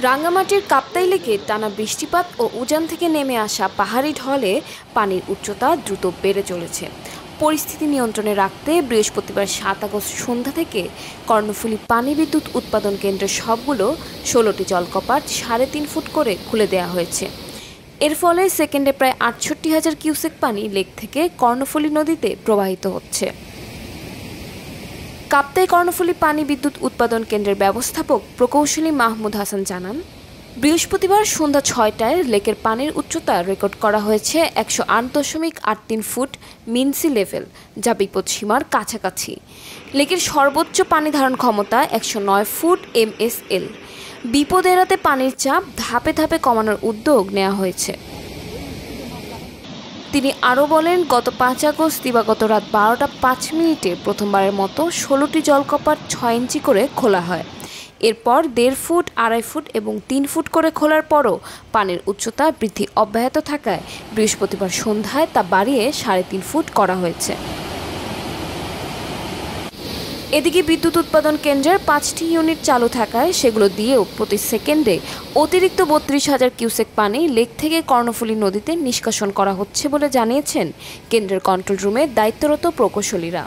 রাঙ্গামাটির কাপ্তাই লেকে টানা বৃষ্টিপাত ও উজান থেকে নেমে আসা পাহাড়ি ঢলে পানির উচ্চতা দ্রুত বেড়ে চলেছে। পরিস্থিতি নিয়ন্ত্রণে রাখতে বৃহস্পতিবার ৭ আগস্ট সন্ধ্যা থেকে কর্ণফুলী পানি বিদ্যুৎ উৎপাদন কেন্দ্রের সবগুলো ১৬টি জলকপাট ৩.৫ ফুট করে খুলে দেওয়া হয়েছে। এর ফলে সেকেন্ডে প্রায় ৬৮,০০০ কিউসেক পানি লেক থেকে কর্ণফুলী নদীতে প্রবাহিত হচ্ছে। কাপ্তাই কর্ণফুলী পানি বিদ্যুৎ উৎপাদন কেন্দ্রের ব্যবস্থাপক প্রকৌশলী মাহমুদ হাসান জানান, বৃহস্পতিবার সন্ধ্যা ৬টায় লেকের পানির উচ্চতা রেকর্ড করা হয়েছে ১০৮.৮৩ ফুট মিন সি লেভেল, যা বিপদসীমার কাছাকাছি। লেকের সর্বোচ্চ পানি ধারণ ক্ষমতা ১০৯ ফুট MSL। বিপদ এড়াতে পানির চাপ ধাপে ধাপে কমানোর উদ্যোগ নেওয়া হয়েছে। তিনি আরও বলেন, গত ৫ আগস্ট দিবাগত রাত ১২টা ৫ মিনিটে প্রথমবারের মতো ১৬টি জলকপাট ৬ ইঞ্চি করে খোলা হয়। এরপর ১.৫ ফুট, ২.৫ ফুট এবং ৩ ফুট করে খোলার পরও পানির উচ্চতা বৃদ্ধি অব্যাহত থাকায় বৃহস্পতিবার সন্ধ্যায় তা বাড়িয়ে ৩.৫ ফুট করা হয়েছে। এদিকে বিদ্যুৎ উৎপাদন কেন্দ্রের ৫টি ইউনিট চালু থাকায় সেগুলো দিয়েও প্রতি সেকেন্ডে অতিরিক্ত ৩২,০০০ কিউসেক পানি লেক থেকে কর্ণফুলী নদীতে নিষ্কাশন করা হচ্ছে বলে জানিয়েছেন কেন্দ্রের কন্ট্রোল রুমে দায়িত্বরত প্রকৌশলীরা।